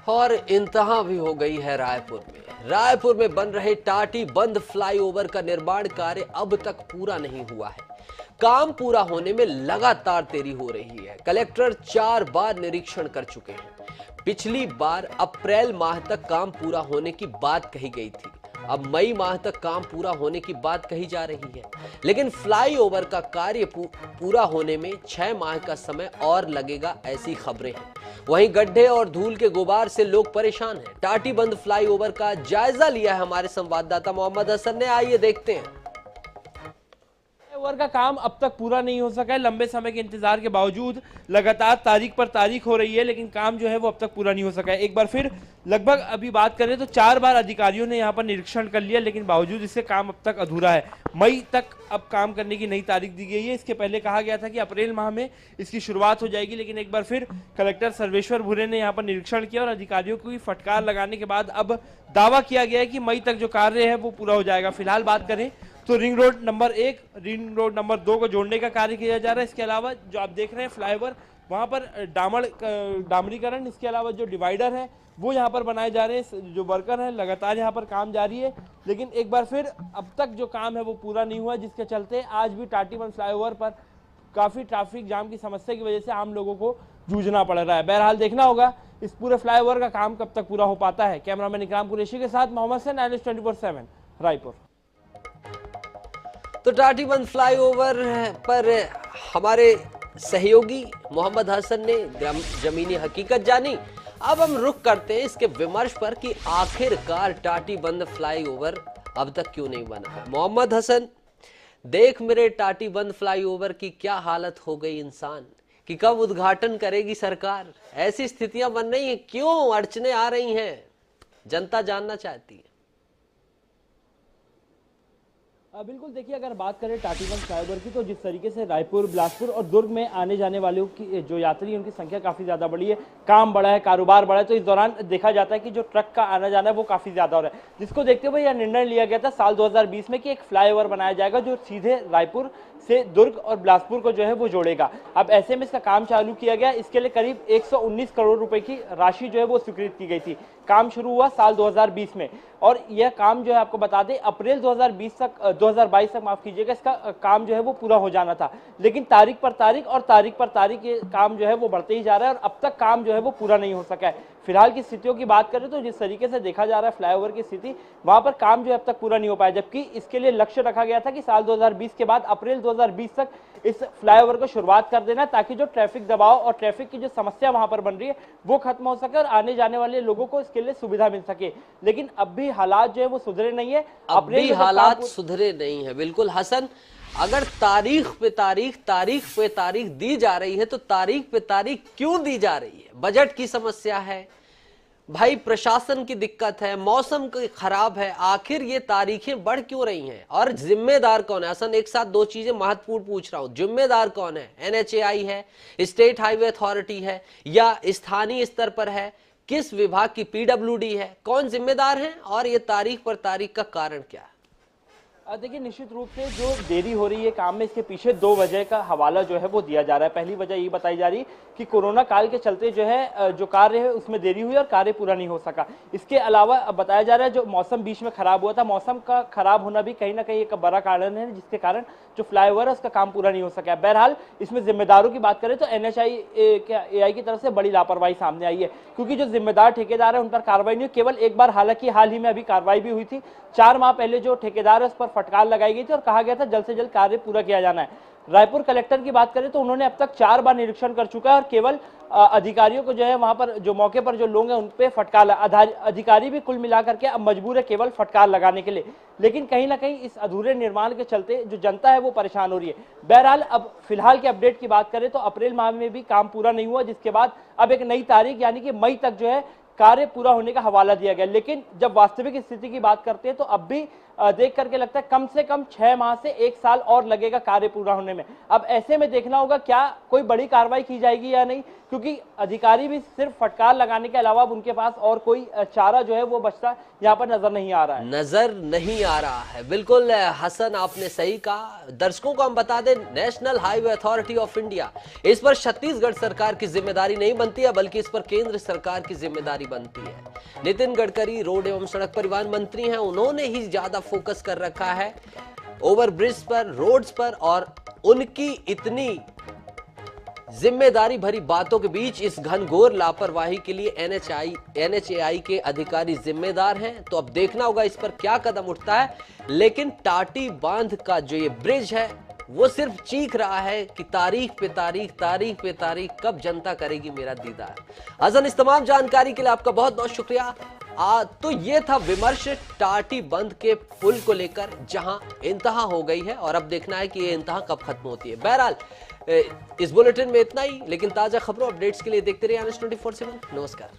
और इंतहा भी हो गई है रायपुर में। रायपुर में बन रहे टाटी बंद फ्लाईओवर का निर्माण कार्य अब तक पूरा नहीं हुआ है। काम पूरा होने में लगातार देरी हो रही है। कलेक्टर 4 बार निरीक्षण कर चुके हैं। पिछली बार अप्रैल माह तक काम पूरा होने की बात कही गई थी। अब मई माह तक काम पूरा होने की बात कही जा रही है, लेकिन फ्लाईओवर का कार्य पूरा होने में 6 माह का समय और लगेगा, ऐसी खबरें हैं। वहीं गड्ढे और धूल के गुबार से लोग परेशान हैं। टाटी बंद फ्लाईओवर का जायजा लिया है हमारे संवाददाता मोहम्मद हसन ने। आइए देखते हैं। फ्लाईओवर का काम अब तक पूरा नहीं हो सका है। लंबे समय के इंतजार के बावजूद लगातार तारीख पर तारीख हो रही है, लेकिन काम जो है वो अब तक पूरा नहीं हो सका है। एक बार फिर लगभग अभी बात करें तो 4 बार अधिकारियों ने यहाँ पर निरीक्षण कर लिया, लेकिन बावजूद इससे काम अब तक अधूरा है। मई तक अब काम करने की नई तारीख दी गई है। इसके पहले कहा गया था कि अप्रैल माह में इसकी शुरुआत हो जाएगी, लेकिन एक बार फिर कलेक्टर सर्वेश्वर भूरे ने यहाँ पर निरीक्षण किया और अधिकारियों को फटकार लगाने के बाद अब दावा किया गया है कि मई तक जो कार्य है वो पूरा हो जाएगा। फिलहाल बात करें तो ring road number 1, ring road number 2 को जोड़ने का कार्य किया जा रहा है। इसके अलावा जो आप देख रहे हैं फ्लाईओवर, वहां पर डामरीकरण, इसके अलावा जो डिवाइडर है वो यहाँ पर बनाए जा रहे हैं। जो वर्कर हैं लगातार यहाँ पर काम जारी है, लेकिन एक बार फिर अब तक जो काम है वो पूरा नहीं हुआ, जिसके चलते आज भी टाटीबंध फ्लाईओवर पर काफी ट्रैफिक जाम की समस्या की वजह से आम लोगों को जूझना पड़ रहा है। बहरहाल देखना होगा इस पूरे फ्लाईओवर का काम कब तक पूरा हो पाता है। कैमरामैन इकराम कुरैशी के साथ मोहम्मद हसन, एनएस 24/7 रायपुर। तो टाटीबंध फ्लाईओवर पर हमारे सहयोगी मोहम्मद हसन ने जमीनी हकीकत जानी। अब हम रुख करते हैं इसके विमर्श पर कि आखिरकार टाटीबंध फ्लाईओवर अब तक क्यों नहीं बना है। मोहम्मद हसन, देख मेरे टाटीबंध फ्लाईओवर की क्या हालत हो गई इंसान कि कब उद्घाटन करेगी सरकार। ऐसी स्थितियां बन रही हैं, क्यों अड़चने आ रही हैं, जनता जानना चाहती है। बिल्कुल, देखिए अगर बात करें टाटीबंध फ्लाईओवर की, तो जिस तरीके से रायपुर, बिलासपुर और दुर्ग में आने जाने वालों की जो यात्री हैं उनकी संख्या काफ़ी ज़्यादा बढ़ी है, काम बढ़ा है, कारोबार बढ़ा है, तो इस दौरान देखा जाता है कि जो ट्रक का आना जाना है वो काफ़ी ज़्यादा हो रहा है, जिसको देखते हुए यह निर्णय लिया गया था साल 2020 में कि एक फ्लाईओवर बनाया जाएगा जो सीधे रायपुर से दुर्ग और बिलासपुर को जो है वो जोड़ेगा। अब ऐसे में इसका काम चालू किया गया। इसके लिए करीब 119 करोड़ रुपए की राशि जो है वो स्वीकृत की गई थी। काम शुरू हुआ साल 2020 में और यह काम जो है आपको बता दें अप्रैल 2022 तक माफ कीजिएगा, इसका काम जो है वो पूरा हो जाना था, लेकिन तारीख पर तारीख ये काम जो है वो बढ़ते ही जा रहा है और अब तक काम जो है वो पूरा नहीं हो सका है। फिलहाल की स्थितियों की बात करें तो जिस तरीके से देखा जा रहा है फ्लाईओवर की स्थिति, वहां पर काम जो है अब तक पूरा नहीं हो पाया, जबकि इसके लिए लक्ष्य रखा गया था कि साल 2020 के बाद अप्रैल 2020 तक इस फ्लाईओवर को शुरुआत कर देना, ताकि जो ट्रैफिक दबाव और ट्रैफिक की जो समस्या वहां पर बन रही है वो खत्म हो सके और आने जाने वाले लोगों को इसके लिए सुविधा मिल सके। लेकिन अब भी हालात जो है वो सुधरे नहीं है। अब भी हालात सुधरे नहीं है। बिल्कुल हसन, अगर तारीख पे तारीख दी जा रही है तो तारीख पे तारीख क्यों दी जा रही है? बजट की समस्या है भाई, प्रशासन की दिक्कत है, मौसम खराब है, आखिर ये तारीखें बढ़ क्यों रही हैं? और जिम्मेदार कौन है? हसन, एक साथ 2 चीजें महत्वपूर्ण पूछ रहा हूं। जिम्मेदार कौन है? NHAI है, स्टेट हाईवे अथॉरिटी है, या स्थानीय स्तर पर है? किस विभाग की PWD है? कौन जिम्मेदार है? और ये तारीख पर तारीख का कारण क्या है? देखिए, निश्चित रूप से जो देरी हो रही है काम में, इसके पीछे 2 वजह का हवाला जो है वो दिया जा रहा है। पहली वजह ये बताई जा रही है कि कोरोना काल के चलते जो है जो कार्य है उसमें देरी हुई और कार्य पूरा नहीं हो सका। इसके अलावा बताया जा रहा है जो मौसम बीच में खराब हुआ था, मौसम का खराब होना भी कहीं ना कहीं एक बड़ा कारण है, जिसके कारण जो फ्लाईओवर है उसका काम पूरा नहीं हो सका। बहरहाल इसमें जिम्मेदारों की बात करें तो NHAI की तरफ से बड़ी लापरवाही सामने आई है, क्योंकि जो जिम्मेदार ठेकेदार है उन पर कार्रवाई नहीं हुई। केवल एक बार, हालांकि हाल ही में अभी कार्रवाई भी हुई थी, 4 माह पहले जो ठेकेदार है उस पर फटकार लगाई गई थी और कहा गया था जल्द से जल्द कार्य पूरा किया जाना है। रायपुर कलेक्टर की बात करें तो उन्होंने अब तक 4 बार निरीक्षण कर चुका है और केवल अधिकारियों को जो है वहां पर जो मौके पर जो लोग हैं उन पे फटकार, अधिकारी भी कुल मिलाकर के अब मजबूर है केवल फटकार लगाने के लिए। लेकिन कहीं ना कहीं इस अधूरे निर्माण के चलते जो जनता है वो परेशान हो रही है। बहरहाल अब फिलहाल के अपडेट की बात करें तो अप्रैल माह में भी काम पूरा नहीं हुआ, जिसके बाद अब एक नई तारीख यानी कि मई तक जो है कार्य पूरा होने का हवाला दिया गया। लेकिन जब वास्तविक स्थिति की बात करते हैं तो अब भी देख करके लगता है कम से कम 6 माह से 1 साल और लगेगा कार्य पूरा होने में। अब ऐसे में देखना होगा क्या कोई बड़ी कार्रवाई की जाएगी या नहीं, क्योंकि अधिकारी भी सिर्फ फटकार लगाने के अलावा उनके पास और कोई चारा जो है वो बचता यहाँ पर नजर नहीं आ रहा है। नजर नहीं आ रहा है, बिल्कुल हसन आपने सही कहा। दर्शकों को हम बता दें, national highway authority of India, इस पर छत्तीसगढ़ सरकार की जिम्मेदारी नहीं बनती है, बल्कि इस पर केंद्र सरकार की जिम्मेदारी बनती है। नितिन गडकरी रोड एवं सड़क परिवहन मंत्री हैं, उन्होंने ही ज्यादा फोकस कर रखा है ओवरब्रिज पर, रोड्स पर, और उनकी इतनी जिम्मेदारी भरी बातों के बीच इस घनघोर लापरवाही के लिए एनएचएआई के अधिकारी जिम्मेदार हैं। तो अब देखना होगा इस पर क्या कदम उठता है। लेकिन टाटी बांध का जो ये ब्रिज है वो सिर्फ चीख रहा है कि तारीख पे तारीख, तारीख पे तारीख, कब जनता करेगी मेरा दीदार। हसन, इस तमाम जानकारी के लिए आपका बहुत बहुत शुक्रिया। तो ये था विमर्श टाटी बंद के पुल को लेकर, जहां इंतहा हो गई है और अब देखना है कि ये इंतहा कब खत्म होती है। बहरहाल इस बुलेटिन में इतना ही, लेकिन ताजा खबरों अपडेट्स के लिए देखते रहिए Anas 24/7। नमस्कार।